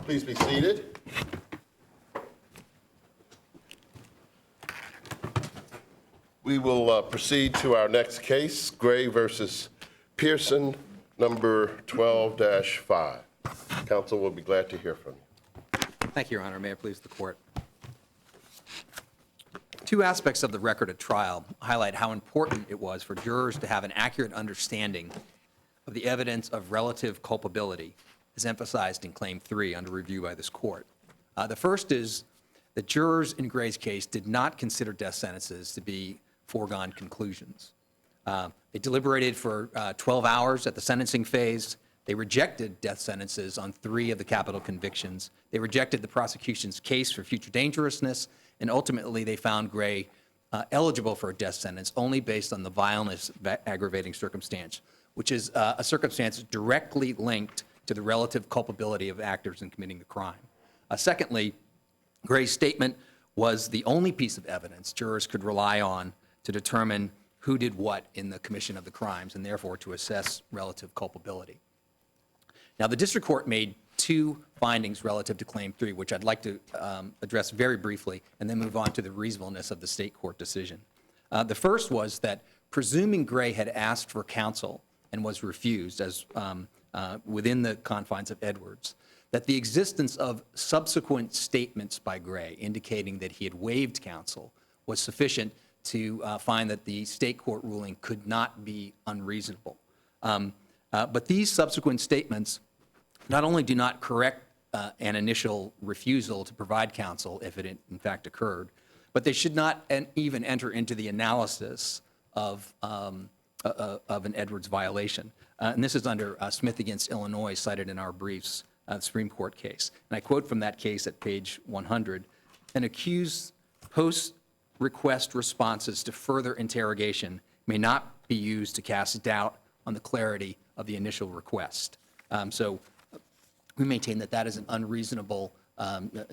Please be seated. We will proceed to our next case, Gray versus Pearson, number 12-5. Counsel will be glad to hear from you. Thank you, Your Honor. May it please the court. Two aspects of the record at trial highlight how important it was for jurors to have an accurate understanding of the evidence of relative culpability, as emphasized in Claim 3 under review by this court. The first is that jurors in Gray's case did not consider death sentences to be foregone conclusions. They deliberated for 12 hours at the sentencing phase. They rejected death sentences on 3 of the capital convictions. They rejected the prosecution's case for future dangerousness, and ultimately they found Gray eligible for a death sentence only based on the vileness aggravating circumstance, which is a circumstance directly linked to the relative culpability of actors in committing the crime. Secondly, Gray's statement was the only piece of evidence jurors could rely on to determine who did what in the commission of the crimes, and therefore to assess relative culpability. Now, the district court made 2 findings relative to Claim 3, which I'd like to address very briefly, and then move on to the reasonableness of the state court decision. The first was that, presuming Gray had asked for counsel and was refused, as within the confines of Edwards, that the existence of subsequent statements by Gray indicating that he had waived counsel was sufficient to find that the state court ruling could not be unreasonable. But these subsequent statements not only do not correct an initial refusal to provide counsel if it in fact occurred, but they should not even enter into the analysis of an Edwards violation. And this is under Smith against Illinois, cited in our briefs, the Supreme Court case. And I quote from that case at page 100, "An accused post-request responses to further interrogation may not be used to cast doubt on the clarity of the initial request." So we maintain that that is an unreasonable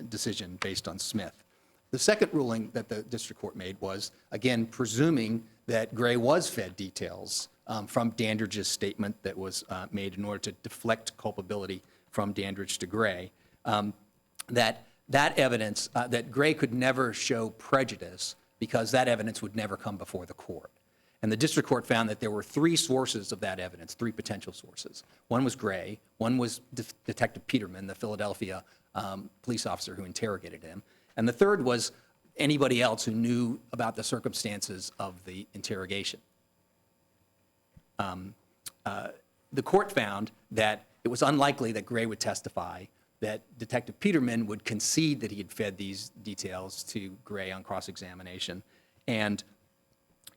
decision based on Smith. The second ruling that the district court made was, again, presuming that Gray was fed details from Dandridge's statement that was made in order to deflect culpability from Dandridge to Gray, that evidence, that Gray could never show prejudice because that evidence would never come before the court. And the district court found that there were 3 sources of that evidence, 3 potential sources. One was Gray, one was Detective Peterman, the Philadelphia police officer who interrogated him, and the third was anybody else who knew about the circumstances of the interrogation. The court found that it was unlikely that Gray would testify, that Detective Peterman would concede that he had fed these details to Gray on cross-examination, and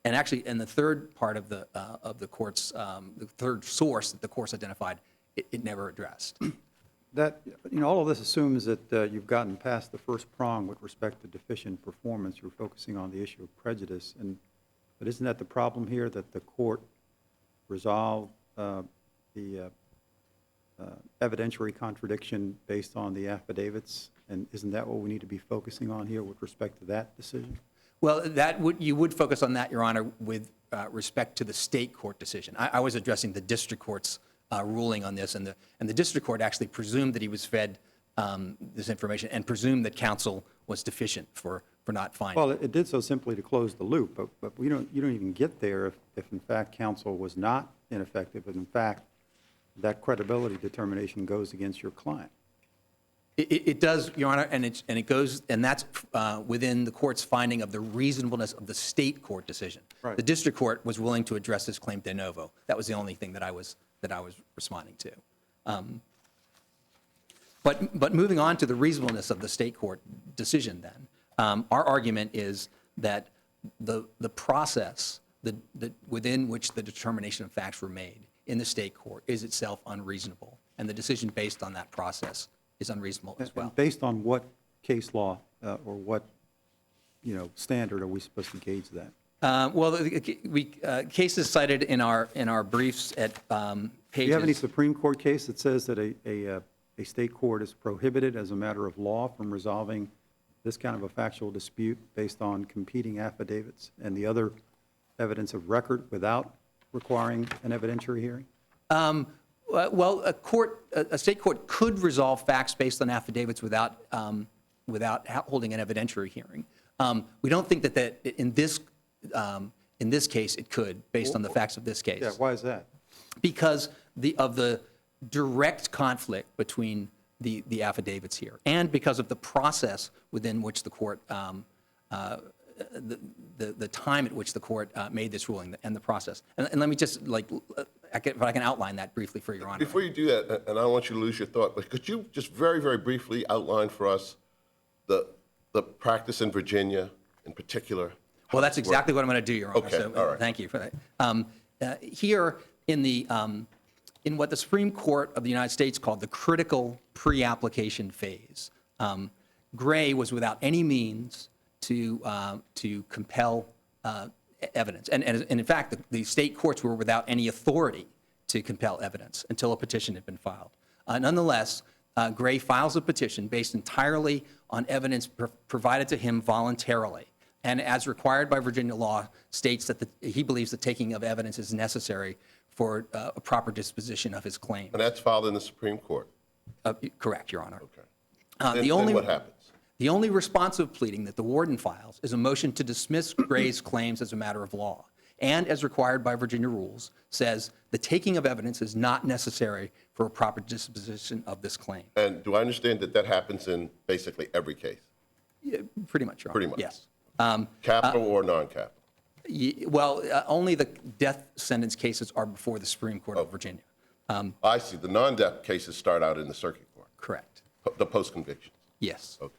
actually, in the third part of the court's, the third source that the court's identified, it never addressed. That, all of this assumes that you've gotten past the first prong with respect to deficient performance. You're focusing on the issue of prejudice, but isn't that the problem here, that the court resolved the evidentiary contradiction based on the affidavits, and isn't that what we need to be focusing on here with respect to that decision? Well, you would focus on that, Your Honor, with respect to the state court decision. I was addressing the district court's ruling on this, and the district court actually presumed that he was fed this information and presumed that counsel was deficient for not finding. Well, it did so simply to close the loop, but you don't even get there if in fact counsel was not ineffective, and in fact that credibility determination goes against your client. It does, Your Honor, and it goes, and that's within the court's finding of the reasonableness of the state court decision. Right. The district court was willing to address this claim de novo. That was the only thing that I was responding to. But moving on to the reasonableness of the state court decision, then, our argument is that the process within which the determination of facts were made in the state court is itself unreasonable, and the decision based on that process is unreasonable as well. And based on what case law or what standard are we supposed to gauge that? Well, cases cited in our briefs at pages. Do you have any Supreme Court case that says that a state court is prohibited as a matter of law from resolving this kind of a factual dispute based on competing affidavits and the other evidence of record without requiring an evidentiary hearing? Well, a state court could resolve facts based on affidavits without holding an evidentiary hearing. We don't think that in this case it could, based on the facts of this case. Yeah, why is that? Because of the direct conflict between the affidavits here, and because of the process within which the court, the time at which the court made this ruling and the process. And let me just, if I can outline that briefly for Your Honor. Before you do that, and I don't want you to lose your thought, but could you just very, very briefly outline for us the practice in Virginia in particular? Well, that's exactly what I'm going to do, Your Honor. Okay, So, all right. Thank you for that. Here in what the Supreme Court of the United States called the critical pre-application phase, Gray was without any means to compel evidence. And in fact, the state courts were without any authority to compel evidence until a petition had been filed. Nonetheless, Gray files a petition based entirely on evidence provided to him voluntarily, and as required by Virginia law, states that he believes the taking of evidence is necessary for a proper disposition of his claim. And that's filed in the Supreme Court? Correct, Your Honor. Okay. Then what happens? The only responsive pleading that the warden files is a motion to dismiss Gray's claims as a matter of law, and as required by Virginia rules, says the taking of evidence is not necessary for a proper disposition of this claim. And do I understand that happens in basically every case? Yeah, pretty much, Your Honor. Pretty much. Yes. Capital or non-capital? Well, only the death sentence cases are before the Supreme Court of Virginia. I see. The non-death cases start out in the circuit court, Correct. the post-convictions. Yes. Okay.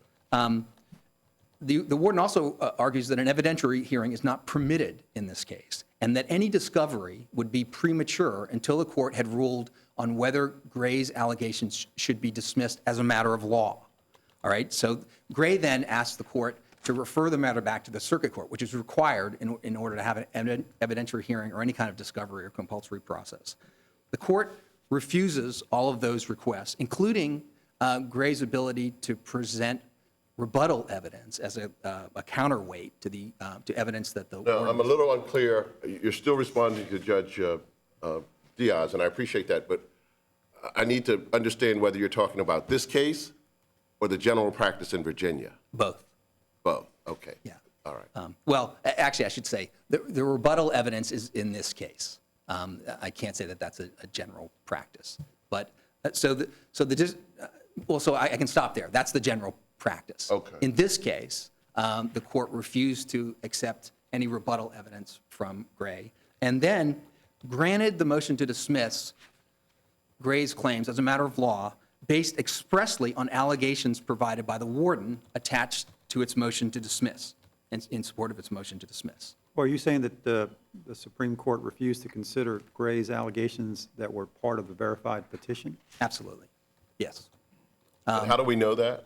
The warden also argues that an evidentiary hearing is not permitted in this case, and that any discovery would be premature until the court had ruled on whether Gray's allegations should be dismissed as a matter of law. All right? So Gray then asked the court to refer the matter back to the circuit court, which is required in order to have an evidentiary hearing or any kind of discovery or compulsory process. The court refuses all of those requests, including Gray's ability to present rebuttal evidence as a counterweight to evidence that the Now, I'm a little unclear. You're still responding to Judge Diaz, and I appreciate that, but I need to understand whether you're talking about this case or the general practice in Virginia. both. Both. Okay. Yeah. All right. Well, actually, I should say the rebuttal evidence is in this case. I can't say that that's a general practice, but I can stop there. That's the general practice. Okay. In this case, the court refused to accept any rebuttal evidence from Gray, and then granted the motion to dismiss Gray's claims as a matter of law, based expressly on allegations provided by the warden attached to its motion to dismiss, in support of its motion to dismiss. Well, are you saying that the Supreme Court refused to consider Gray's allegations that were part of the verified petition? Absolutely. Yes. And how do we know that?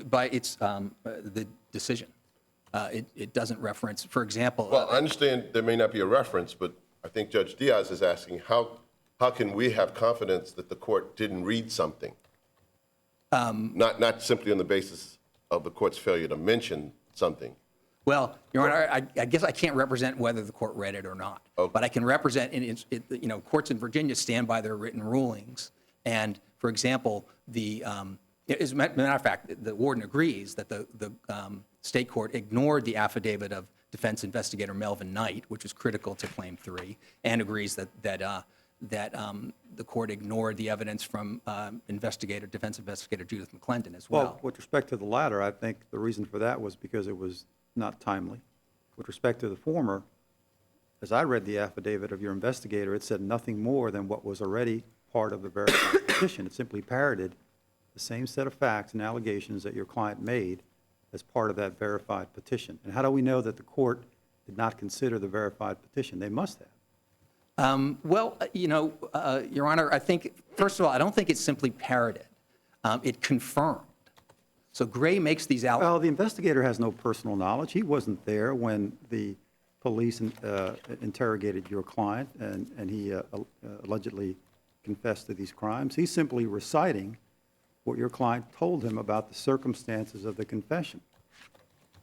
By its the decision. It doesn't reference, for example. Well, I understand there may not be a reference, but I think Judge Diaz is asking how can we have confidence that the court didn't read something? Not simply on the basis of the court's failure to mention something. Well, Your Honor, I guess I can't represent whether the court read it or not. Okay. But I can represent, courts in Virginia stand by their written rulings. And, for example, as a matter of fact, the warden agrees that the state court ignored the affidavit of defense investigator Melvin Knight, which was critical to Claim 3, and agrees that the court ignored the evidence from defense investigator Judith McClendon as well. Well, with respect to the latter, I think the reason for that was because it was not timely. With respect to the former, as I read the affidavit of your investigator, it said nothing more than what was already part of the verified petition. It simply parroted the same set of facts and allegations that your client made as part of that verified petition. And how do we know that the court did not consider the verified petition? They must have. Well, Your Honor, I think, first of all, I don't think it's simply parroted. It confirmed. So Gray makes these out. Well, the investigator has no personal knowledge. He wasn't there when the police interrogated your client and he allegedly confessed to these crimes. He's simply reciting what your client told him about the circumstances of the confession.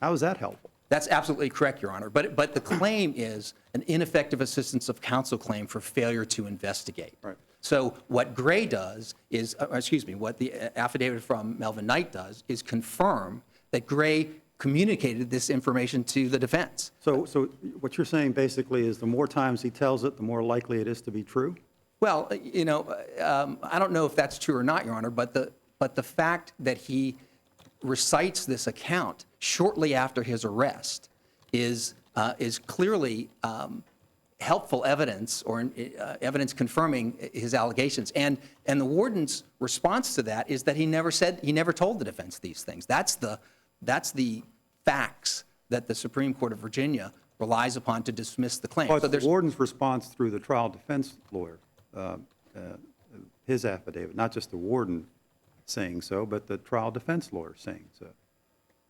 How is that helpful? That's absolutely correct, Your Honor. But the claim is an ineffective assistance of counsel claim for failure to investigate. Right. So what Gray does is, what the affidavit from Melvin Knight does is confirm that Gray communicated this information to the defense. So what you're saying basically is the more times he tells it, the more likely it is to be true? Well, I don't know if that's true or not, Your Honor, but the fact that he recites this account shortly after his arrest is clearly helpful evidence or evidence confirming his allegations. And the warden's response to that is that he never told the defense these things. That's the facts that the Supreme Court of Virginia relies upon to dismiss the claim. Well, So it's the warden's response through the trial defense lawyer, his affidavit, not just the warden saying so, but the trial defense lawyer saying so.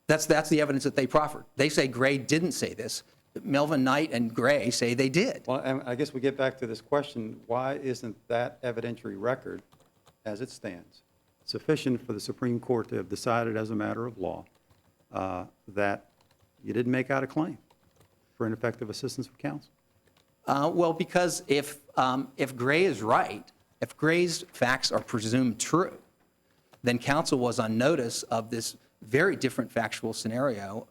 That's the evidence that they proffered. They say Gray didn't say this. Melvin Knight and Gray say they did. Well, and I guess we get back to this question, why isn't that evidentiary record, as it stands, sufficient for the Supreme Court to have decided as a matter of law that you didn't make out a claim for ineffective assistance of counsel? Well, because if Gray is right, if Gray's facts are presumed true, then counsel was on notice of this very different factual scenario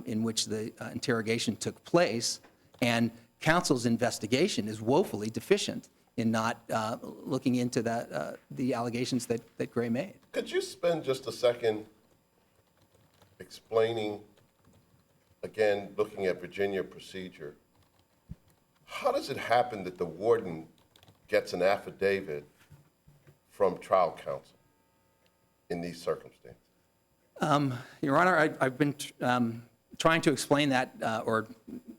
in which the interrogation took place, and counsel's investigation is woefully deficient in not looking into the allegations that Gray made. Could you spend just a second explaining, again, looking at Virginia procedure, how does it happen that the warden gets an affidavit from trial counsel in these circumstances? Your Honor, I've been trying to explain that or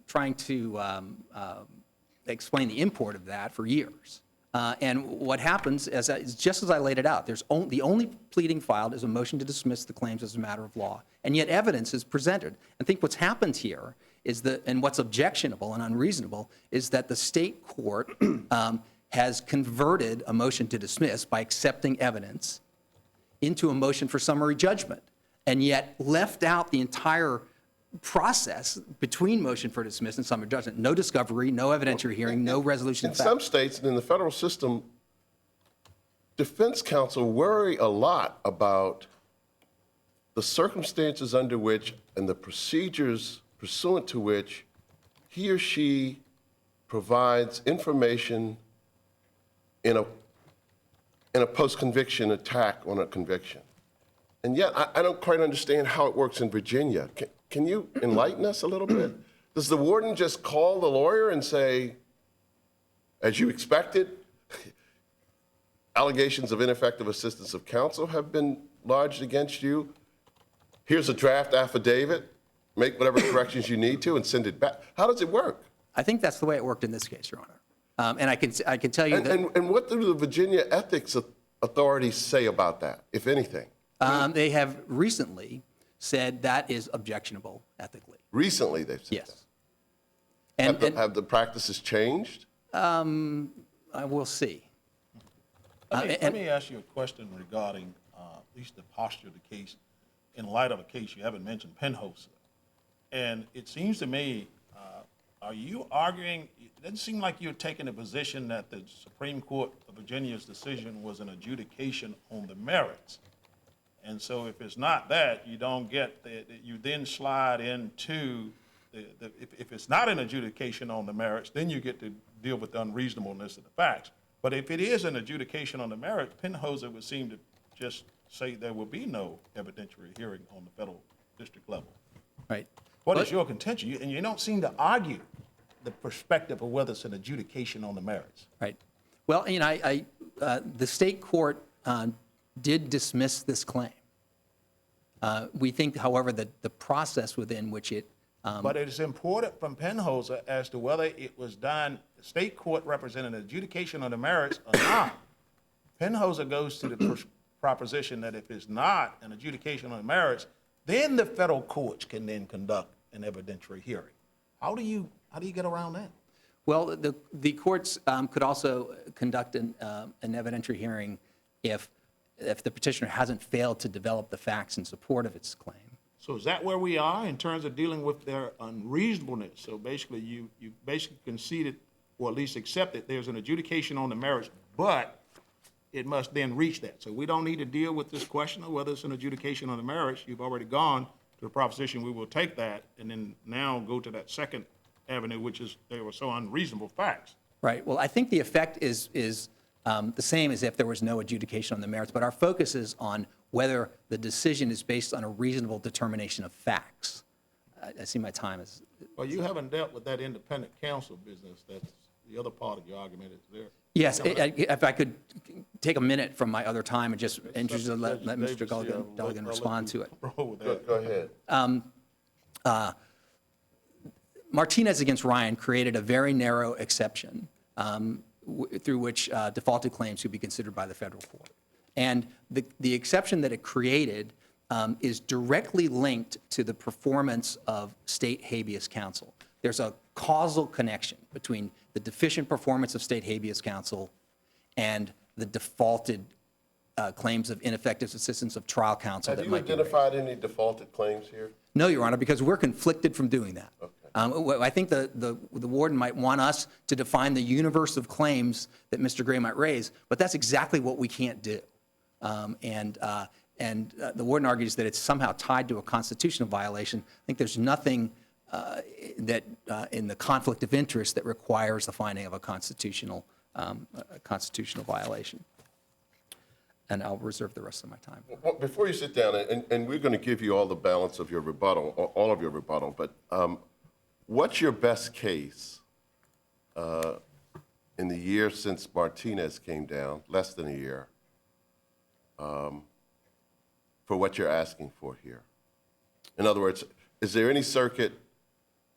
trying to explain the import of that for years. And what happens is just as I laid it out, the only pleading filed is a motion to dismiss the claims as a matter of law, and yet evidence is presented. I think what's happened here is and what's objectionable and unreasonable is that the state court has converted a motion to dismiss by accepting evidence into a motion for summary judgment, and yet left out the entire process between motion for dismiss and summary judgment. No discovery, no evidentiary hearing, no resolution of In fact. some states and in the federal system, defense counsel worry a lot about the circumstances under which and the procedures pursuant to which he or she provides information in a post-conviction attack on a conviction. And yet, I don't quite understand how it works in Virginia. Can you enlighten us a little bit? Does the warden just call the lawyer and say, as you expected, allegations of ineffective assistance of counsel have been lodged against you? Here's a draft affidavit. Make whatever corrections you need to and send it back. How does it work? I think that's the way it worked in this case, Your Honor. And I can tell you that And what do the Virginia ethics authorities say about that, if anything? they have recently said that is objectionable ethically. Recently, they've said Yes. that. Have the practices changed? We'll see. Let me ask you a question regarding at least the posture of the case in light of a case you haven't mentioned, Penholster. And it seems to me, are you arguing, it doesn't seem like you're taking a position that the Supreme Court of Virginia's decision was an adjudication on the merits. And so if it's not that, you don't get, you then slide into, if it's not an adjudication on the merits, then you get to deal with the unreasonableness of the facts. But if it is an adjudication on the merits, Penholster would seem to just say there will be no evidentiary hearing on the federal district level. Right. What is your contention? And you don't seem to argue the perspective of whether it's an adjudication on the merits. Right. Well, the state court did dismiss this claim. We think, however, that the process within which it But it is important from Penholster as to whether it was done, the state court represented an adjudication on the merits or not. Penholster goes to the proposition that if it's not an adjudication on the merits, then the federal courts can then conduct an evidentiary hearing. How do you get around that? Well, the courts could also conduct an evidentiary hearing if the petitioner hasn't failed to develop the facts in support of its claim. So is that where we are in terms of dealing with their unreasonableness? So basically, you basically conceded, or at least accepted, there's an adjudication on the merits but it must then reach that. So we don't need to deal with this question of whether it's an adjudication on the merits. You've already gone to the proposition we will take that and then now go to that second avenue, which is there were so unreasonable facts. Right. Well, I think the effect is the same as if there was no adjudication on the merits, but our focus is on whether the decision is based on a reasonable determination of facts. I see my time is. Well, you haven't dealt with that independent counsel business. That's the other part of your argument is there. Yes, if I could take a minute from my other time and just let Mr. Duggan respond to it. Go ahead. Martinez against Ryan created a very narrow exception through which defaulted claims could be considered by the federal court. And the exception that it created is directly linked to the performance of state habeas counsel. There's a causal connection between the deficient performance of state habeas counsel and the defaulted claims of ineffective assistance of trial counsel. Have that you might be identified any defaulted claims here? No, Your Honor, because we're conflicted from doing that. Okay. I think the warden might want us to define the universe of claims that Mr. Gray might raise, but that's exactly what we can't do. And the warden argues that it's somehow tied to a constitutional violation. I think there's nothing that in the conflict of interest that requires the finding of a constitutional violation. And I'll reserve the rest of my time. Well, before you sit down, and we're going to give you all the balance of your rebuttal, all of your rebuttal, but what's your best case in the year since Martinez came down, less than a year, for what you're asking for here? In other words, is there any circuit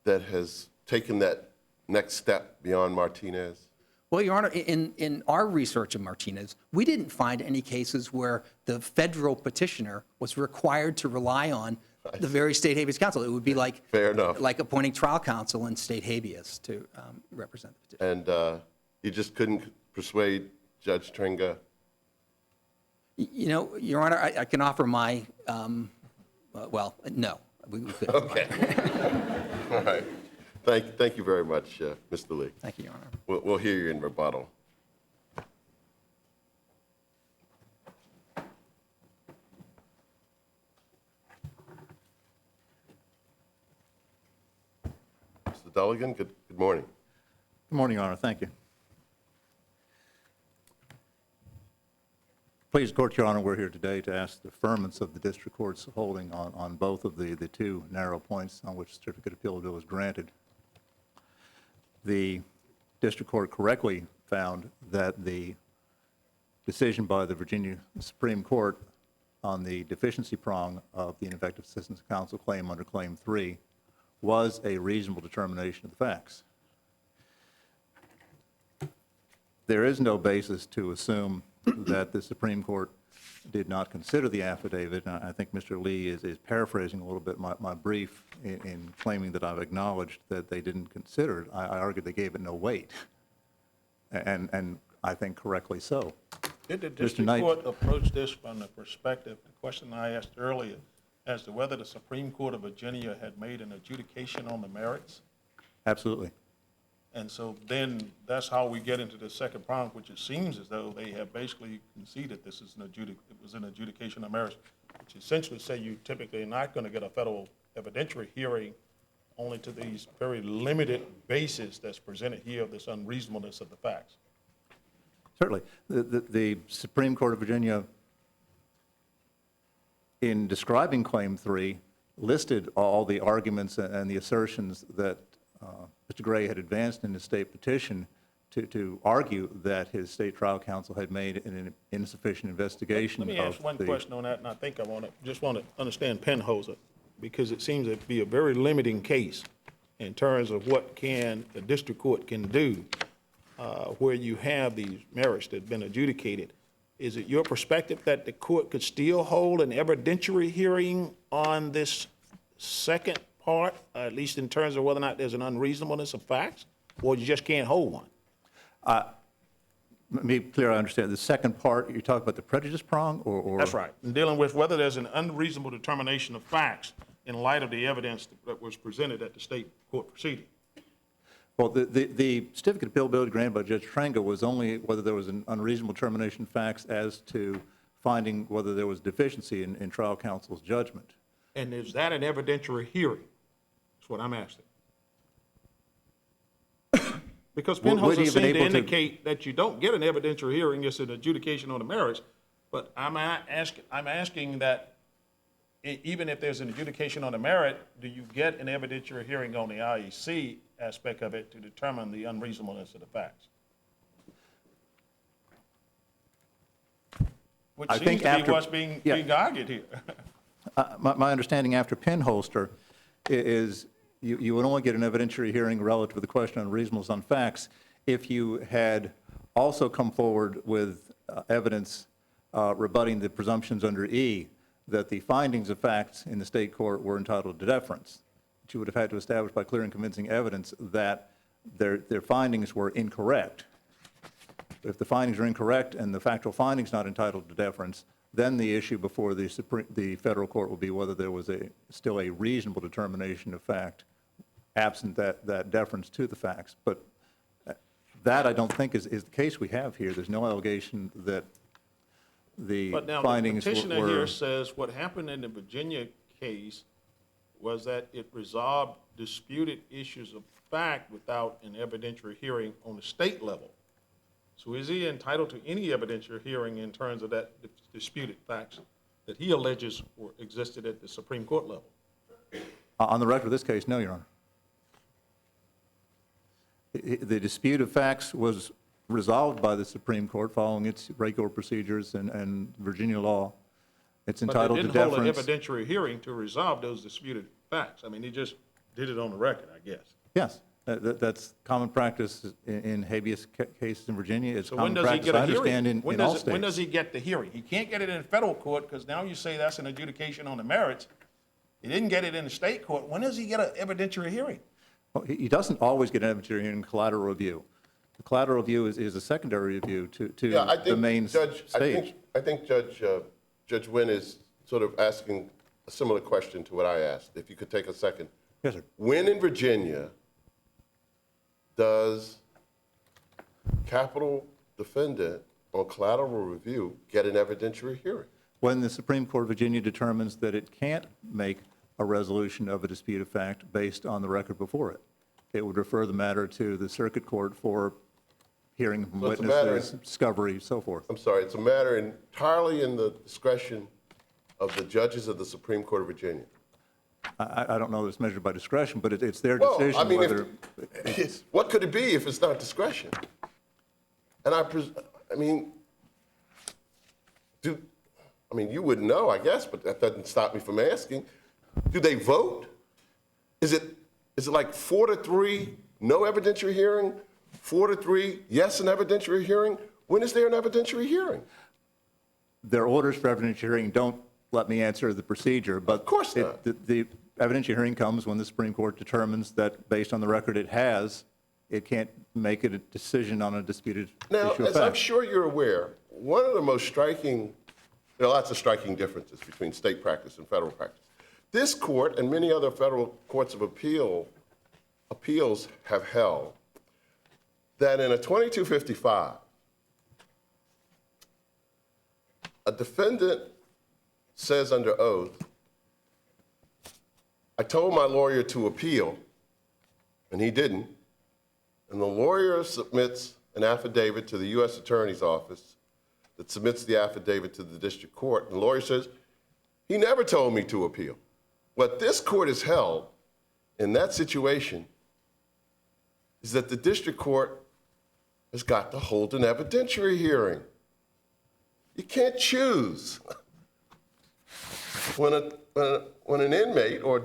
that has taken that next step beyond Martinez? Well, Your Honor, in our research of Martinez, we didn't find any cases where the federal petitioner was required to rely on the very state habeas counsel. It would be like, Fair enough. like appointing trial counsel in state habeas to represent the petitioner. And you just couldn't persuade Judge Tringa? You know, Your Honor, I can offer my, well, no. We couldn't. Okay. All right. Thank you very much, Mr. Lee. Thank you, Your Honor. We'll hear you in rebuttal. Mr. Duggan, good morning. Good morning, Your Honor. Thank you. Please, Court, Your Honor, we're here today to ask the affirmance of the district court's holding on both of the two narrow points on which certificate of appeal was granted. The district court correctly found that the decision by the Virginia Supreme Court on the deficiency prong of the ineffective assistance of counsel claim under Claim 3 was a reasonable determination of the facts. There is no basis to assume that the Supreme Court did not consider the affidavit. And I think Mr. Lee is paraphrasing a little bit my brief in claiming that I've acknowledged that they didn't consider it. I argue they gave it no weight, and I think correctly so. Did the district court approach this from the perspective, the question I asked earlier, as to whether the Supreme Court of Virginia had made an adjudication on the merits? Absolutely. And so then that's how we get into the second prong, which it seems as though they have basically conceded this is it was an adjudication of merits, which essentially say you typically are not going to get a federal evidentiary hearing only to these very limited basis that's presented here of this unreasonableness of the facts. Certainly. The Supreme Court of Virginia, in describing Claim 3, listed all the arguments and the assertions that Mr. Gray had advanced in his state petition to argue that his state trial counsel had made an insufficient investigation. Let me ask one question on that, and I think I just want to understand Penholzer, because it seems to be a very limiting case in terms of what the district court can do where you have these merits that have been adjudicated. Is it your perspective that the court could still hold an evidentiary hearing on this second part, at least in terms of whether or not there's an unreasonableness of facts, or you just can't hold one? Let me be clear, I understand. The second part, you're talking about the prejudice prong? Or That's right. And dealing with whether there's an unreasonable determination of facts in light of the evidence that was presented at the state court proceeding. Well, the certificate of appealability granted by Judge Trenga was only whether there was an unreasonable determination of facts as to finding whether there was deficiency in trial counsel's judgment. And is that an evidentiary hearing? That's what I'm asking. Because Would he Penhauser have been seemed to able to- indicate that you don't get an evidentiary hearing, it's an adjudication on the merits. But I'm asking that even if there's an adjudication on the merit, do you get an evidentiary hearing on the IEC aspect of it to determine the unreasonableness of the facts? Which I seems think to be after- what's being yeah. argued here. My understanding after Penholster is you would only get an evidentiary hearing relative to the question on reasonableness on facts if you had also come forward with evidence rebutting the presumptions under E that the findings of facts in the state court were entitled to deference. But you would have had to establish by clear and convincing evidence that their findings were incorrect. If the findings are incorrect and the factual findings not entitled to deference, then the issue before the federal court will be whether there was still a reasonable determination of fact absent that deference to the facts. But that I don't think is the case we have here. There's no allegation that the But now the findings petitioner were. here says what happened in the Virginia case was that it resolved disputed issues of fact without an evidentiary hearing on the state level. So is he entitled to any evidentiary hearing in terms of that disputed facts that he alleges existed at the Supreme Court level? On the record of this case, no, Your Honor. The dispute of facts was resolved by the Supreme Court following its regular procedures and Virginia law. It's entitled to But they didn't hold an deference. evidentiary hearing to resolve those disputed facts. I mean, he just did it on the record, I guess. Yes, that's common practice in habeas cases in Virginia. It's So when common does he practice, get I a understand, hearing? in all states. When does he get the hearing? He can't get it in federal court because now you say that's an adjudication on the merits. He didn't get it in the state court. When does he get an evidentiary hearing? Well, he doesn't always get an evidentiary hearing in collateral review. The collateral review is a secondary review to Yeah, I the think, main Judge, stage. I think Judge Wynn is sort of asking a similar question to what I asked. If you could take a second. Yes, sir. When in Virginia does capital defendant on collateral review get an evidentiary hearing? When the Supreme Court of Virginia determines that it can't make a resolution of a dispute of fact based on the record before it, it would refer the matter to the circuit court for hearing from So it's a matter witnesses, discovery, so forth. I'm sorry, it's a matter entirely in the discretion of the judges of the Supreme Court of Virginia. I don't know that it's measured by discretion, but it's their Well, I decision mean, whether. what could it be if it's not discretion? And you wouldn't know, I guess, but that doesn't stop me from asking. Do they vote? Is it like 4-3, no evidentiary hearing? 4-3, yes, an evidentiary hearing? When is there an evidentiary hearing? Their orders for evidentiary hearing don't let me answer the procedure, but. Of course not. The evidentiary hearing comes when the Supreme Court determines that based on the record it has, it can't make a decision on a disputed Now, issue of as I'm fact. sure you're aware, one of the most striking, there are lots of striking differences between state practice and federal practice. This court and many other federal courts of appeals have held that in a 2255, a defendant says under oath, I told my lawyer to appeal, and he didn't, and the lawyer submits an affidavit to the U.S. Attorney's Office that submits the affidavit to the district court, and the lawyer says, he never told me to appeal. What this court has held in that situation is that the district court has got to hold an evidentiary hearing. You can't choose. When an inmate or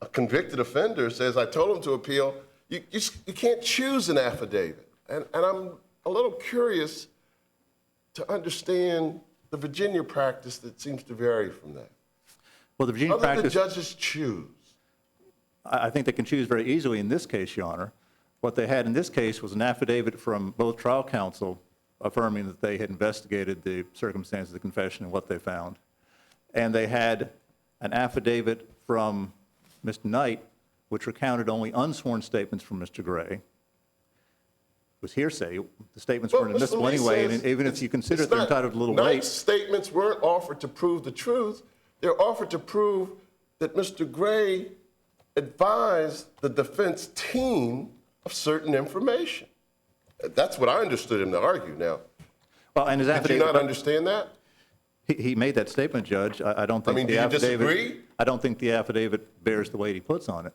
a convicted offender says, I told him to appeal, you can't choose an affidavit. And I'm a little curious to understand the Virginia practice that seems to vary from that. Well, the Virginia How do the practice. judges choose? I think they can choose very easily in this case, Your Honor. What they had in this case was an affidavit from both trial counsel affirming that they had investigated the circumstances of the confession and what they found. And they had an affidavit from Mr. Knight which recounted only unsworn statements from Mr. Gray, was hearsay. The statements weren't Well, Mr. admissible Lee anyway, says and even if it's- you consider it's they're not- entitled to a little Knight's weight. statements weren't offered to prove the truth. They're offered to prove that Mr. Gray advised the defense team of certain information. That's what I understood him to argue. Now, Well, and his did you affidavit. not understand that? He made that statement, Judge. I don't think mean, the do you affidavit. disagree? I don't think the affidavit bears the weight he puts on it.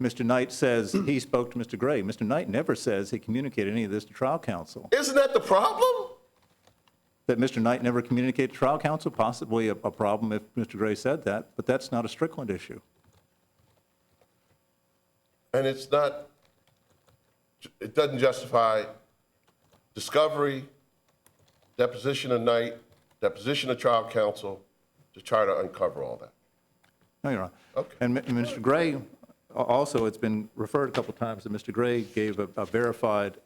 Mr. Knight says he spoke to Mr. Gray. Mr. Knight never says he communicated any of this to trial counsel. Isn't that the problem? That Mr. Knight never communicated to trial counsel, possibly a problem if Mr. Gray said that, but that's not a Strickland issue. And it doesn't justify discovery, deposition of Knight, deposition of trial counsel to try to uncover all that. No, Your Honor. Okay. And Mr. Gray, also, it's been referred a couple times that Mr. Gray gave a verified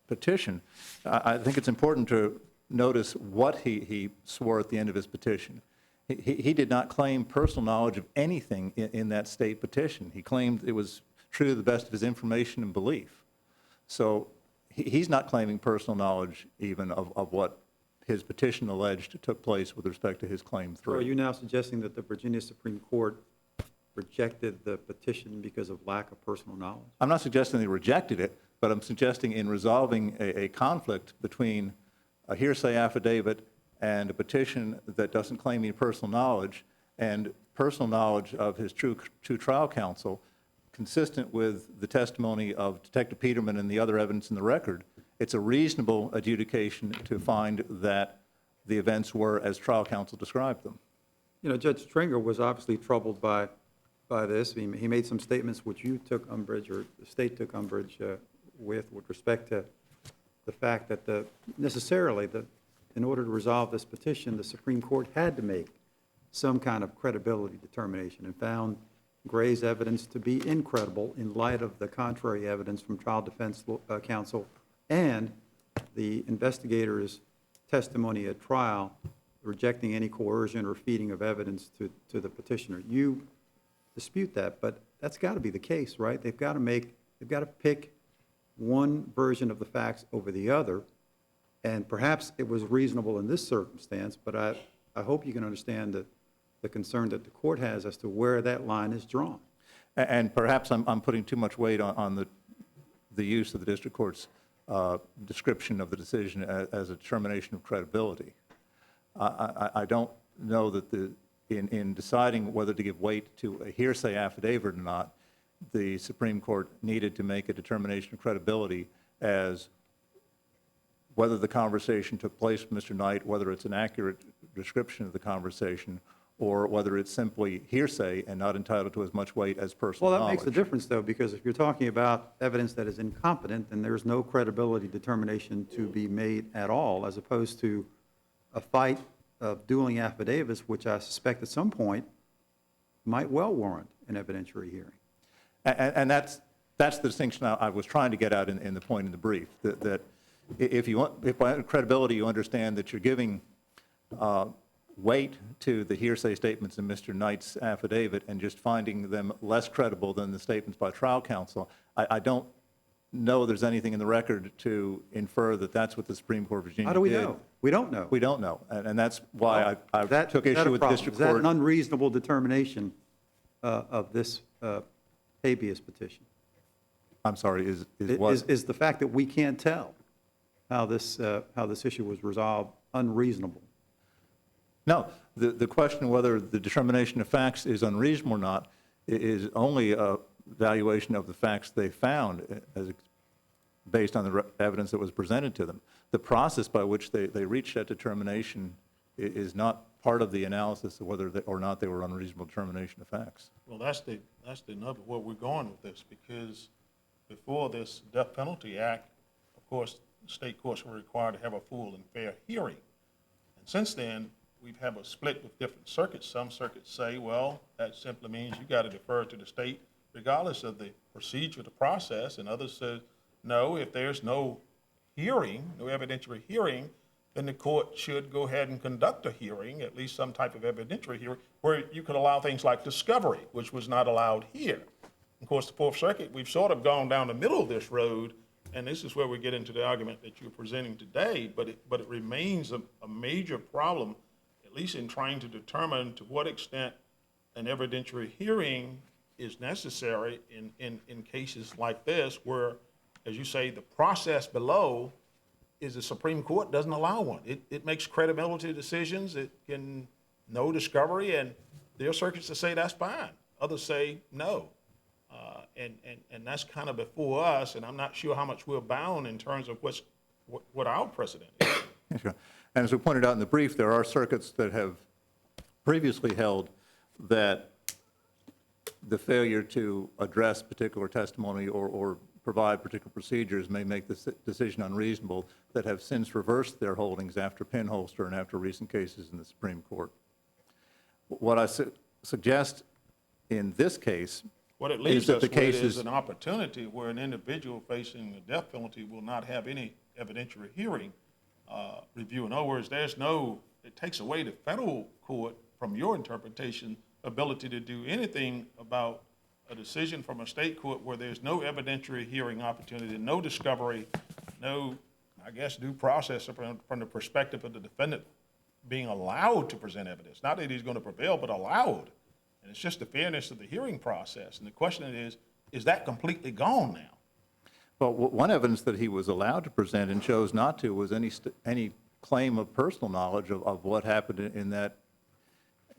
petition. I think it's important to notice what he swore at the end of his petition. He did not claim personal knowledge of anything in that state petition. He claimed it was true to the best of his information and belief. So he's not claiming personal knowledge even of what his petition alleged took place with respect to his claim So are 3. you now suggesting that the Virginia Supreme Court rejected the petition because of lack of personal knowledge? I'm not suggesting they rejected it, but I'm suggesting in resolving a conflict between a hearsay affidavit and a petition that doesn't claim any personal knowledge, and personal knowledge of his true trial counsel, consistent with the testimony of Detective Peterman and the other evidence in the record, it's a reasonable adjudication to find that the events were as trial counsel described them. You know, Judge Stringer was obviously troubled by this. He made some statements which you took umbrage, or the state took umbrage with respect to the fact that necessarily, in order to resolve this petition, the Supreme Court had to make some kind of credibility determination, and found Gray's evidence to be incredible in light of the contrary evidence from trial defense counsel and the investigator's testimony at trial rejecting any coercion or feeding of evidence to the petitioner. You dispute that, but that's got to be the case, right? They've got to pick one version of the facts over the other, and perhaps it was reasonable in this circumstance, but I hope you can understand the concern that the court has as to where that line is drawn. And perhaps I'm putting too much weight on the use of the district court's description of the decision as a determination of credibility. I don't know that in deciding whether to give weight to a hearsay affidavit or not, the Supreme Court needed to make a determination of credibility as whether the conversation took place with Mr. Knight, whether it's an accurate description of the conversation, or whether it's simply hearsay and not entitled to as much weight as personal Well, knowledge. that makes a difference, though, because if you're talking about evidence that is incompetent, then there's no credibility determination to be made at all, as opposed to a fight of dueling affidavits, which I suspect at some point might well warrant an evidentiary hearing. And that's the distinction I was trying to get at in the point in the brief, that if by credibility you understand that you're giving weight to the hearsay statements in Mr. Knight's affidavit and just finding them less credible than the statements by trial counsel, I don't know there's anything in the record to infer that that's what the Supreme Court of Virginia did. How do we know? We don't know. We don't know, and that's why I That- took is that issue a with the problem? district Is that court. an unreasonable determination of this habeas petition? I'm sorry, is what? Is the fact that we can't tell how this issue was resolved unreasonable? No, the question whether the determination of facts is unreasonable or not is only a valuation of the facts they found based on the evidence that was presented to them. The process by which they reached that determination is not part of the analysis of whether or not they were unreasonable determination of facts. Well, that's the nub of where we're going with this, because before this Death Penalty Act, of course, state courts were required to have a full and fair hearing. And since then, we've had a split with different circuits. Some circuits say, well, that simply means you got to defer to the state regardless of the procedure, the process, and others say, no, if there's no hearing, no evidentiary hearing, then the court should go ahead and conduct a hearing, at least some type of evidentiary hearing, where you could allow things like discovery, which was not allowed here. Of course, the Fourth Circuit, we've sort of gone down the middle of this road, and this is where we get into the argument that you're presenting today, but it remains a major problem, at least in trying to determine to what extent an evidentiary hearing is necessary in cases like this, where, as you say, the process below is the Supreme Court doesn't allow one. It makes credibility decisions. It can no discovery, and there are circuits that say that's fine. Others say no. And that's kind of before us, and I'm not sure how much we're bound in terms of what our precedent is. Sure. And as we pointed out in the brief, there are circuits that have previously held that the failure to address particular testimony or provide particular procedures may make the decision unreasonable, that have since reversed their holdings after Penholster and after recent cases in the Supreme Court. What I suggest in this case What it is leaves that us the with case is is an opportunity where an individual facing the death penalty will not have any evidentiary hearing review. In other words, it takes away the federal court, from your interpretation, ability to do anything about a decision from a state court where there's no evidentiary hearing opportunity, no discovery, no, I guess, due process from the perspective of the defendant being allowed to present evidence. Not that he's going to prevail, but allowed. And it's just the fairness of the hearing process. And the question is that completely gone now? Well, one evidence that he was allowed to present and chose not to was any claim of personal knowledge of what happened in that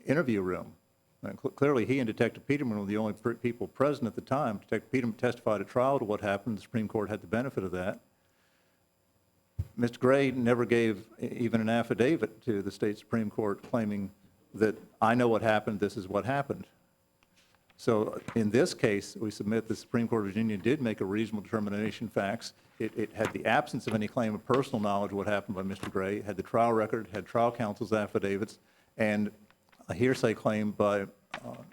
interview room. And clearly, he and Detective Peterman were the only people present at the time. Detective Peterman testified at trial to what happened. The Supreme Court had the benefit of that. Mr. Gray never gave even an affidavit to the state Supreme Court claiming that I know what happened, this is what happened. So in this case, we submit the Supreme Court of Virginia did make a reasonable determination of facts. It had the absence of any claim of personal knowledge of what happened by Mr. Gray, had the trial record, had trial counsel's affidavits, and a hearsay claim by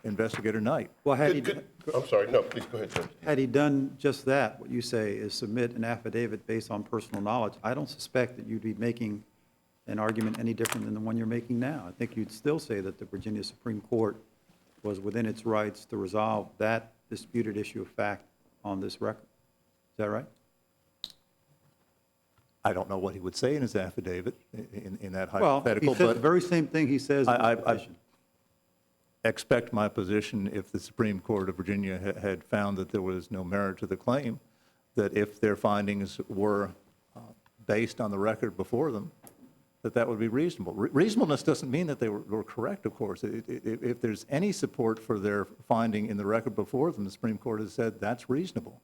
Investigator Knight. Well, I'm sorry, no, please go ahead, Judge. had he done just that, what you say is submit an affidavit based on personal knowledge, I don't suspect that you'd be making an argument any different than the one you're making now. I think you'd still say that the Virginia Supreme Court was within its rights to resolve that disputed issue of fact on this record. Is that right? I don't know what he would say in his affidavit in that Well, hypothetical, he said the but very same thing he says in the petition. expect my position, if the Supreme Court of Virginia had found that there was no merit to the claim, that if their findings were based on the record before them, that would be reasonable. Reasonableness doesn't mean that they were correct, of course. If there's any support for their finding in the record before them, the Supreme Court has said that's reasonable.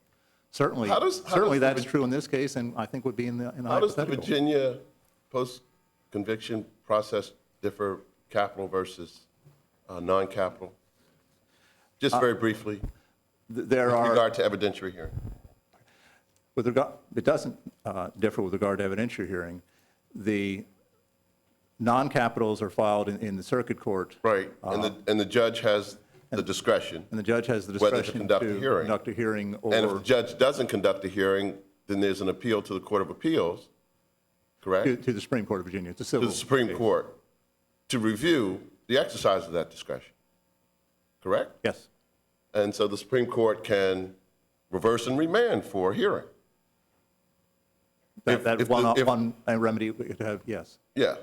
Certainly, certainly that is true in this case, and I think would be in the hypothetical. How does the Virginia post-conviction process differ, capital versus non-capital? Just very briefly, with regard to evidentiary hearing. It doesn't differ with regard to evidentiary hearing. The non-capitals are filed in the circuit court. Right, and the judge has the discretion. And the judge has the Whether to discretion conduct to a hearing. conduct a hearing or. And if the judge doesn't conduct a hearing, then there's an appeal to the Court of Appeals, correct? To the Supreme Court of Virginia. It's a To civil the Supreme case. Court to review the exercise of that discretion, correct? Yes. And so the Supreme Court can reverse and remand for a hearing. That if one remedy we could have, yes. Yeah,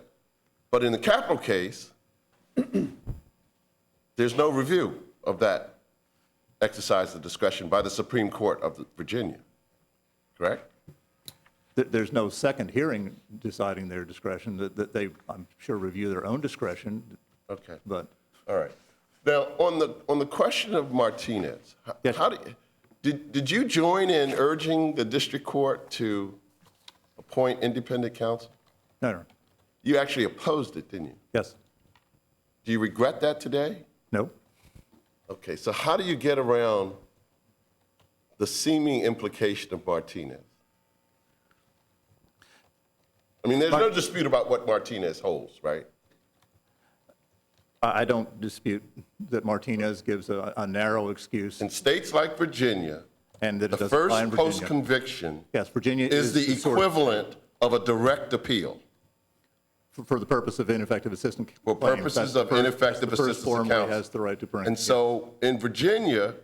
but in the capital case, there's no review of that exercise of discretion by the Supreme Court of Virginia, correct? There's no second hearing deciding their discretion, that they, I'm sure, review their own discretion. Okay. But. All right. Now, on the question of Martinez, Yes. did you join in urging the district court to appoint independent counsel? No. You actually opposed it, didn't you? Yes. Do you regret that today? No. Okay, so how do you get around the seeming implication of Martinez? I mean, there's no dispute about what Martinez holds, right? I don't dispute that Martinez gives a narrow excuse. In states like Virginia, And that it the doesn't apply first in Virginia. post-conviction Yes, Virginia is the sort of- equivalent of a direct appeal. For the purpose of ineffective assistance. For purposes of ineffective assistance That's the first form of he counsel. has the right to bring. And so in Virginia,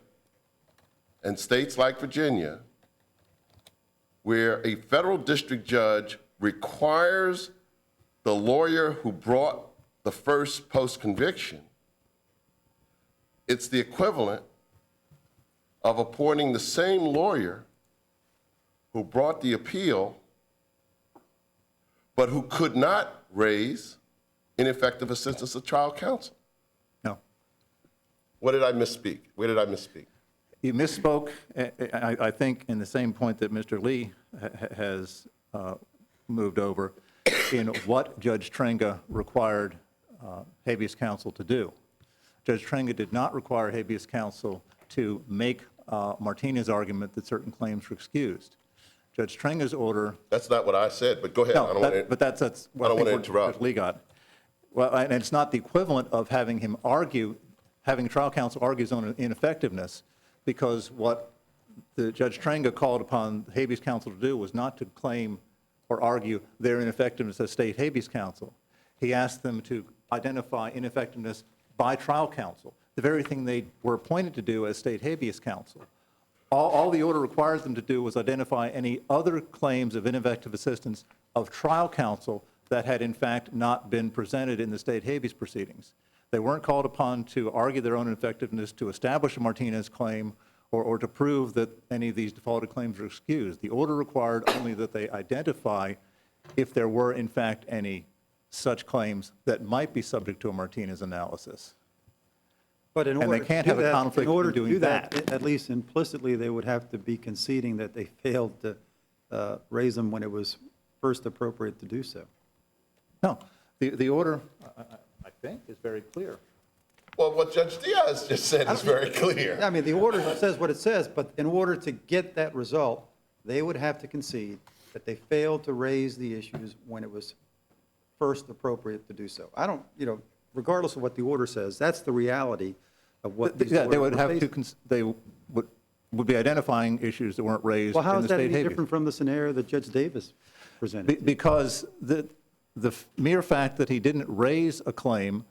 and states like Virginia, where a federal district judge requires the lawyer who brought the first post-conviction, it's the equivalent of appointing the same lawyer who brought the appeal, but who could not raise ineffective assistance of trial counsel. No. What did I misspeak? Where did I misspeak? You misspoke, I think, in the same point that Mr. Lee has moved over, in what Judge Trenga required habeas counsel to do. Judge Trenga did not require habeas counsel to make Martinez's argument that certain claims were excused. Judge Trenga's order. That's not what I said, but go ahead. No, but that's what I think what Judge Lee got. Well, and it's not the equivalent of having him argue, having trial counsel argue his own ineffectiveness, because what the Judge Trenga called upon habeas counsel to do was not to claim or argue their ineffectiveness as state habeas counsel. He asked them to identify ineffectiveness by trial counsel, the very thing they were appointed to do as state habeas counsel. All the order requires them to do was identify any other claims of ineffective assistance of trial counsel that had in fact not been presented in the state habeas proceedings. They weren't called upon to argue their own ineffectiveness, to establish a Martinez claim, or to prove that any of these defaulted claims were excused. The order required only that they identify if there were in fact any such claims that might be subject to a Martinez analysis. But in And order they can't to do have a that- conflict in order in to doing do that, that. at least implicitly, they would have to be conceding that they failed to raise them when it was first appropriate to do so. No, the order, I think, is very clear. Well, what Judge Diaz just said is very clear. I mean, the order says what it says, but in order to get that result, they would have to concede that they failed to raise the issues when it was first appropriate to do so. I don't, regardless of what the order says, that's the reality of what these Yeah, they orders would were have to, facing. they would be identifying issues that weren't raised Well, how in is the that state any habeas. different from the scenario that Judge Davis presented? Because the mere fact that he didn't raise a claim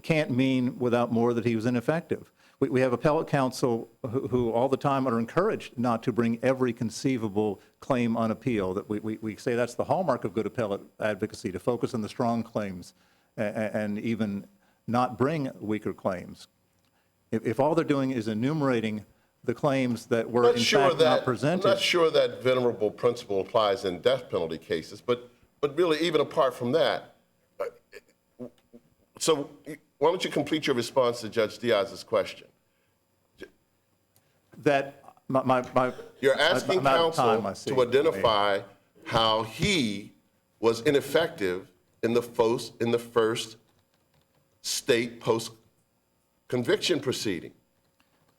can't mean without more that he was ineffective. We have appellate counsel who all the time are encouraged not to bring every conceivable claim on appeal. That we say that's the hallmark of good appellate advocacy, to focus on the strong claims and even not bring weaker claims. If all they're doing is enumerating the claims that were in fact not presented. I'm not sure that venerable principle applies in death penalty cases, but really, even apart from that, so why don't you complete your response to Judge Diaz's question? That You're asking I'm out of time, I counsel see. to identify how he was ineffective in the first state post-conviction proceeding.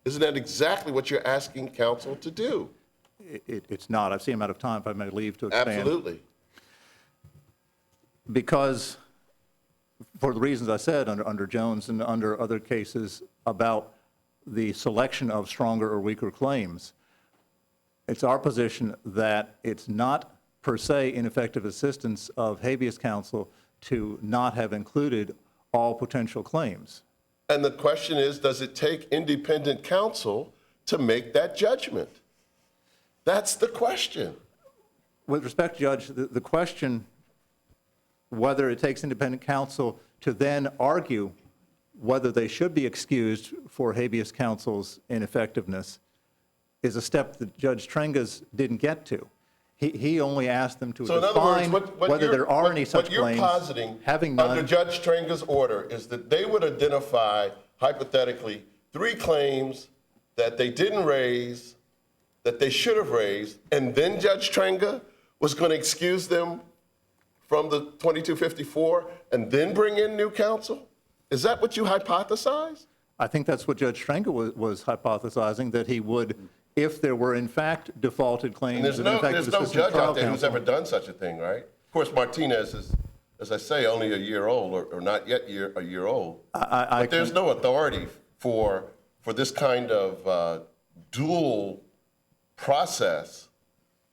Isn't that exactly what you're asking counsel to do? It's not. I've seen him out of time, if I may leave to expand. Absolutely. Because, for the reasons I said, under Jones and under other cases about the selection of stronger or weaker claims, it's our position that it's not per se ineffective assistance of habeas counsel to not have included all potential claims. And the question is, does it take independent counsel to make that judgment? That's the question. With respect, Judge, the question whether it takes independent counsel to then argue whether they should be excused for habeas counsel's ineffectiveness is a step that Judge Trengas didn't get to. He only asked them to So in other words, define what whether you're- there are any such what you're claims. positing Having under none, Judge Trenga's order is that they would identify, hypothetically, 3 claims that they didn't raise, that they should have raised, and then Judge Trenga was going to excuse them from the 2254 and then bring in new counsel? Is that what you hypothesize? I think that's what Judge Trenga was hypothesizing, that he would, if there were in fact defaulted claims And there's of no ineffective assistance of judge trial out there who's counsel. ever done such a thing, right? Of course, Martinez is, as I say, only a year old, or not yet a year old. But there's no authority for this kind of dual process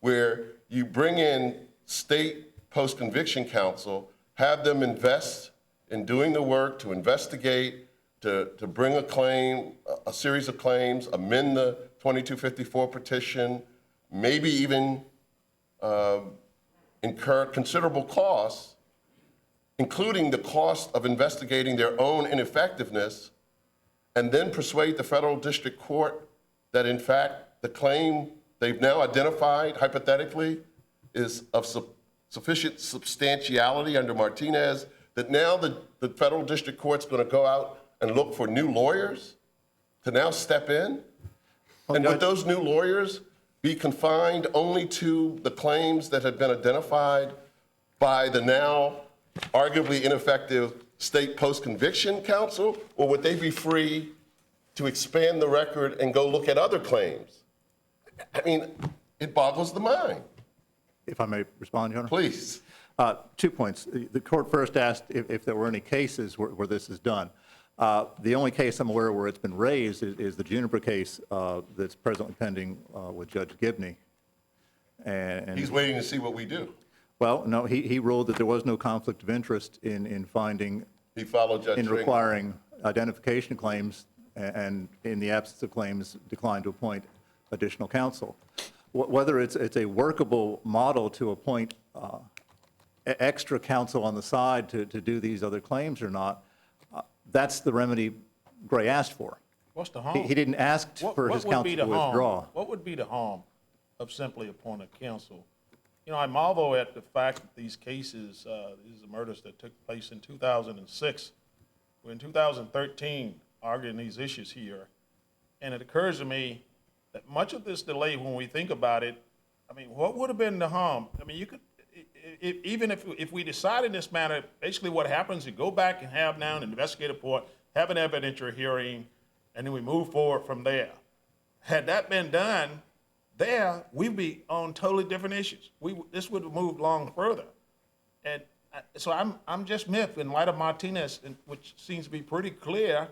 where you bring in state post-conviction counsel, have them invest in doing the work to investigate to bring a claim, a series of claims, amend the 2254 petition, maybe even incur considerable costs, including the cost of investigating their own ineffectiveness, and then persuade the federal district court that in fact the claim they've now identified hypothetically is of sufficient substantiality under Martinez, that now the federal district court's going to go out and look for new lawyers to now step in? And would those new lawyers be confined only to the claims that have been identified by the now arguably ineffective state post-conviction counsel, or would they be free to expand the record and go look at other claims? I mean, it boggles the mind. If I may respond, Your Honor? Please. 2 points. The court first asked if there were any cases where this is done. The only case I'm aware of where it's been raised is the Juniper case that's presently pending with Judge Gibney. And He's waiting to see what we do. well, no, he ruled that there was no conflict of interest in finding, He followed Judge in Ring. requiring identification claims, and in the absence of claims, declined to appoint additional counsel. Whether it's a workable model to appoint extra counsel on the side to do these other claims or not, that's the remedy Gray asked for. What's the harm? He didn't ask for his counsel to withdraw. What would be the harm of simply appointing counsel? You know, I marvel at the fact that these cases, these are murders that took place in 2006. We're in 2013 arguing these issues here. And it occurs to me that much of this delay, when we think about it, I mean, what would have been the harm? I mean, you could, even if we decide in this manner, basically what happens, you go back and have now an investigative report, have an evidentiary hearing, and then we move forward from there. Had that been done, there, we'd be on totally different issues. This would have moved long further. And so I'm just miffed in light of Martinez, which seems to be pretty clear.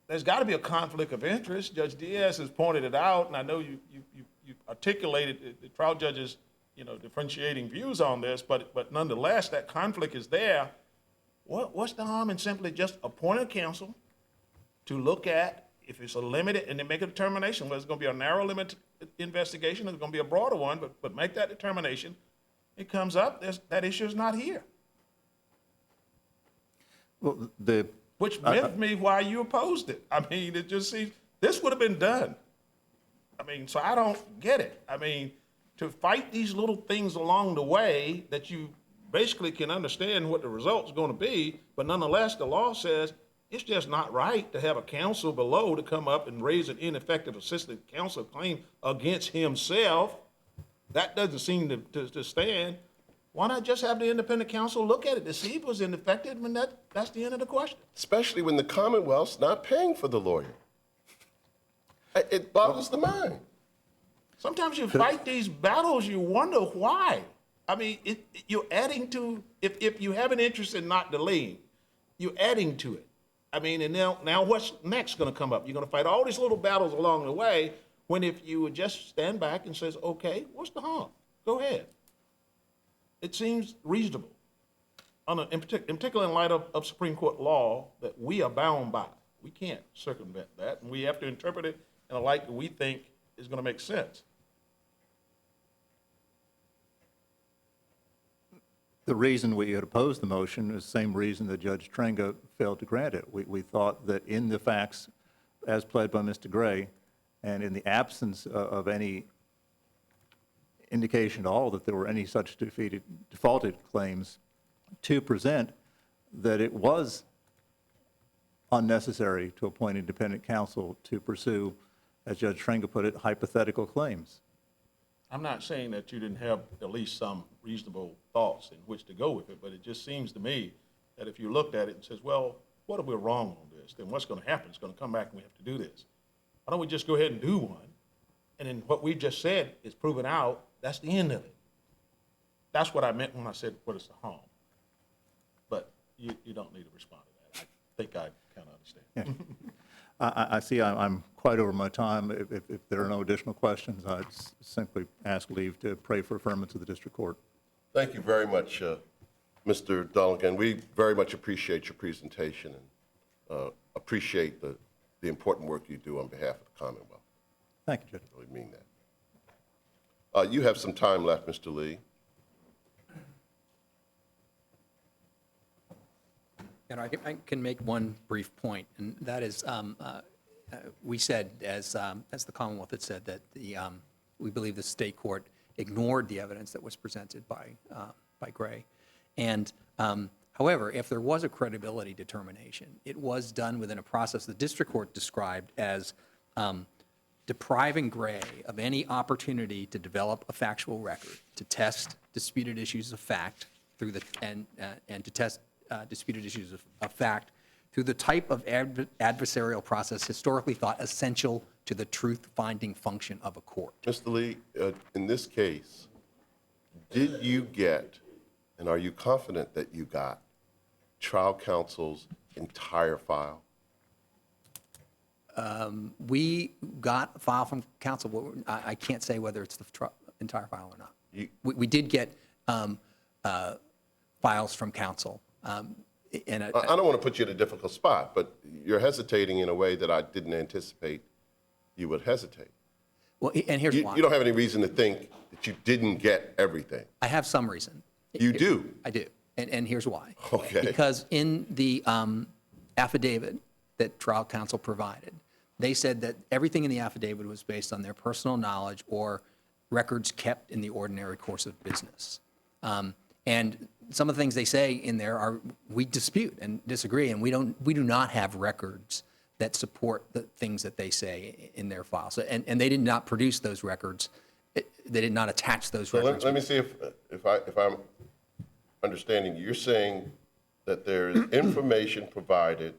There's got to be a conflict of interest. Judge Diaz has pointed it out, and I know you articulated the trial judge's, differentiating views on this, but nonetheless, that conflict is there. What's the harm in simply just appointing counsel to look at if it's a limited, and then make a determination whether it's going to be a narrow limit investigation or it's going to be a broader one, but make that determination. It comes up, that issue is not here. Well, Which miffed me why you opposed it. I mean, it just seems, this would have been done. I mean, so I don't get it. I mean, to fight these little things along the way that you basically can understand what the result's going to be, but nonetheless, the law says it's just not right to have a counsel below to come up and raise an ineffective assistant counsel claim against himself. That doesn't seem to stand. Why not just have the independent counsel look at it to see if it was ineffective, and that's the end of the question. Especially when the Commonwealth's not paying for the lawyer. It boggles the mind. Sometimes you fight these battles, you wonder why. I mean, you're adding to, if you have an interest in not delaying, you're adding to it. I mean, and now what's next going to come up? You're going to fight all these little battles along the way, when if you would just stand back and says, okay, what's the harm? Go ahead. It seems reasonable, in particular in light of Supreme Court law that we are bound by. We can't circumvent that, and we have to interpret it in a light that we think is going to make sense. The reason we had opposed the motion is the same reason that Judge Trenga failed to grant it. We thought that in the facts as pled by Mr. Gray, and in the absence of any indication at all that there were any such defaulted claims to present, that it was unnecessary to appoint independent counsel to pursue, as Judge Trenga put it, hypothetical claims. I'm not saying that you didn't have at least some reasonable thoughts in which to go with it, but it just seems to me that if you looked at it and says, well, what if we're wrong on this? Then what's going to happen? It's going to come back and we have to do this. Why don't we just go ahead and do one? And then what we just said is proven out. That's the end of it. That's what I meant when I said, what is the harm? But you don't need to respond to that. I think I kind of understand. Yeah. I see I'm quite over my time. If there are no additional questions, I'd simply ask leave to pray for affirmance of the district court. Thank you very much, Mr. Dulligan. We very much appreciate your presentation and appreciate the important work you do on behalf of the Commonwealth. Thank you, Judge. I really mean that. You have some time left, Mr. Lee. And I can make one brief point, and that is, we said, as the Commonwealth had said, that we believe the state court ignored the evidence that was presented by Gray. And however, if there was a credibility determination, it was done within a process the district court described as depriving Gray of any opportunity to develop a factual record, to test disputed issues of fact through the and to test disputed issues of fact through the type of adversarial process historically thought essential to the truth-finding function of a court. Mr. Lee, in this case, did you get, and are you confident that you got, trial counsel's entire file? We got a file from counsel. But I can't say whether it's the entire file or not. We did get files from counsel. I don't want to put you in a difficult spot, but you're hesitating in a way that I didn't anticipate you would hesitate. Well, and here's why. You don't have any reason to think that you didn't get everything. I have some reason. You do? I do. And here's why. Okay. Because in the affidavit that trial counsel provided, they said that everything in the affidavit was based on their personal knowledge or records kept in the ordinary course of business. And some of the things they say in there are, we dispute and disagree, and we do not have records that support the things that they say in their file. So, and they did not produce those records. They did not attach those So records. let me see if I'm understanding. You're saying that there is information provided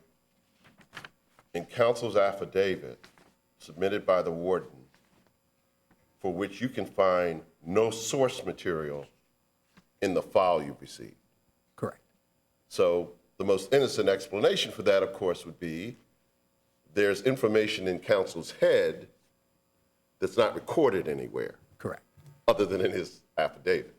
in counsel's affidavit submitted by the warden for which you can find no source material in the file you've received. Correct. So the most innocent explanation for that, of course, would be there's information in counsel's head that's not recorded anywhere Correct. other than in his affidavit,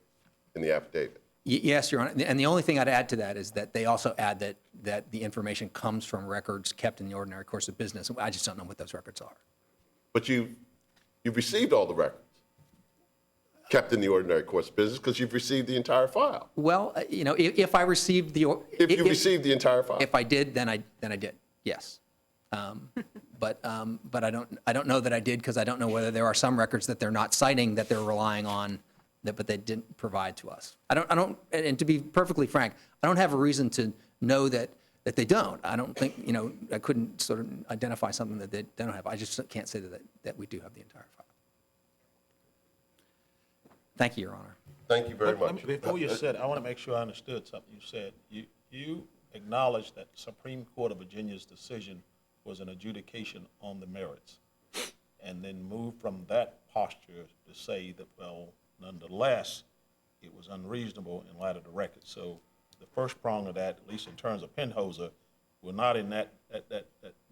in the affidavit. Yes, Your Honor. And the only thing I'd add to that is that they also add that the information comes from records kept in the ordinary course of business. I just don't know what those records are. But you've received all the records kept in the ordinary course of business because you've received the entire file. Well, if I received the If you received the entire file. if I did, then I did. Yes. But I don't know that I did because I don't know whether there are some records that they're not citing that they're relying on, but they didn't provide to us. I don't. And to be perfectly frank, I don't have a reason to know that they don't. I don't think I couldn't sort of identify something that they don't have. I just can't say that we do have the entire file. Thank you, Your Honor. Thank you very much. Before you said, I want to make sure I understood something you said. You acknowledged that the Supreme Court of Virginia's decision was an adjudication on the merits, and then moved from that posture to say that, well, nonetheless, it was unreasonable in light of the record. So the first prong of that, at least in terms of Penhauser, we're not in that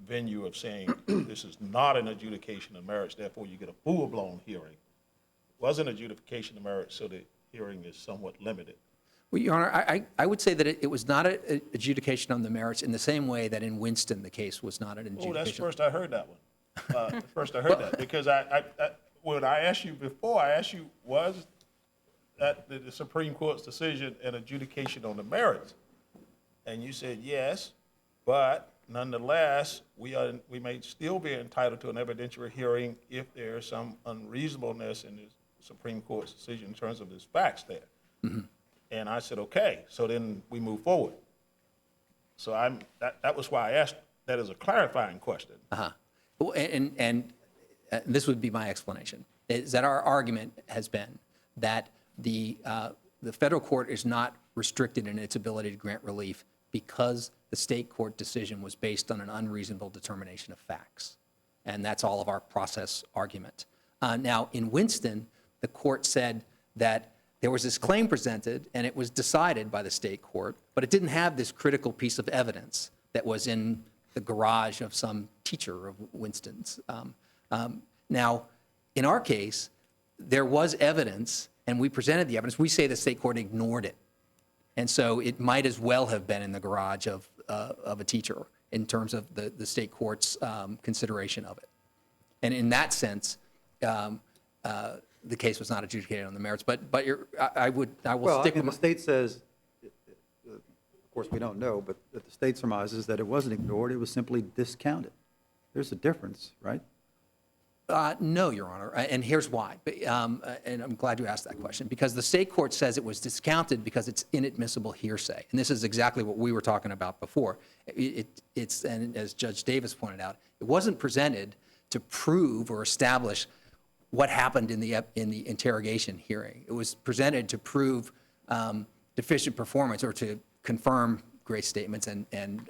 venue of saying this is not an adjudication of merits, therefore you get a full-blown hearing. It was an adjudication of merits, so the hearing is somewhat limited. Well, Your Honor, I would say that it was not an adjudication on the merits in the same way that in Winston the case was not an adjudication. Oh, that's first I heard that one. First I heard that, because when I asked you before, I asked you, was that the Supreme Court's decision an adjudication on the merits? And you said yes, but nonetheless, we may still be entitled to an evidentiary hearing if there is some unreasonableness in the Supreme Court's decision in terms of its facts there. Mm-hmm. And I said, okay, so then we move forward. So that was why I asked that as a clarifying question. Well, and this would be my explanation, is that our argument has been that the federal court is not restricted in its ability to grant relief because the state court decision was based on an unreasonable determination of facts. And that's all of our process argument. Now, in Winston, the court said that there was this claim presented, and it was decided by the state court, but it didn't have this critical piece of evidence that was in the garage of some teacher of Winston's. Now, in our case, there was evidence, and we presented the evidence. We say the state court ignored it. And so it might as well have been in the garage of a teacher. in terms of the state court's consideration of it. And in that sense, the case was not adjudicated on the merits. But I will Well, stick the with state says, of course, we don't know, but that the state surmises that it wasn't ignored, it was simply discounted. There's a difference, right? No, Your Honor, and here's why. And I'm glad you asked that question, because the state court says it was discounted because it's inadmissible hearsay. And this is exactly what we were talking about before. It's, and as Judge Davis pointed out, it wasn't presented to prove or establish what happened in the interrogation hearing. It was presented to prove deficient performance or to confirm Gray's statements and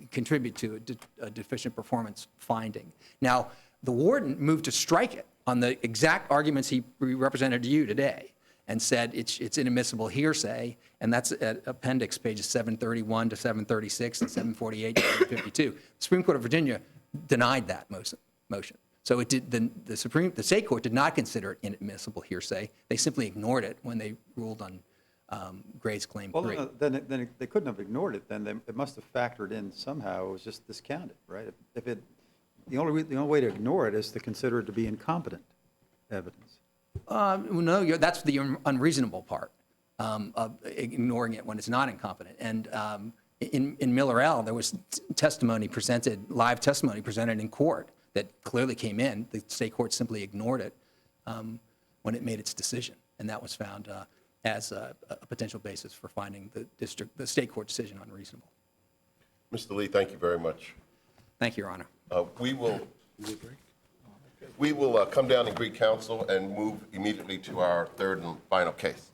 contribute to a deficient performance finding. Now, the warden moved to strike it on the exact arguments he represented to you today and said it's inadmissible hearsay, and that's at appendix pages 731 to 736 and 748 to 752. The Supreme Court of Virginia denied that motion. So it did, the state court did not consider it inadmissible hearsay. They simply ignored it when they ruled on Gray's claim 3. Well, then they couldn't have ignored it, then it must have factored in somehow, it was just discounted, right? The only way to ignore it is to consider it to be incompetent evidence. No, that's the unreasonable part of ignoring it when it's not incompetent. And in Miller L., there was testimony presented, live testimony presented in court that clearly came in. The state court simply ignored it when it made its decision, and that was found as a potential basis for finding the state court decision unreasonable. Mr. Lee, thank you very much. Thank you, Your Honor. We will come down and greet counsel and move immediately to our third and final case.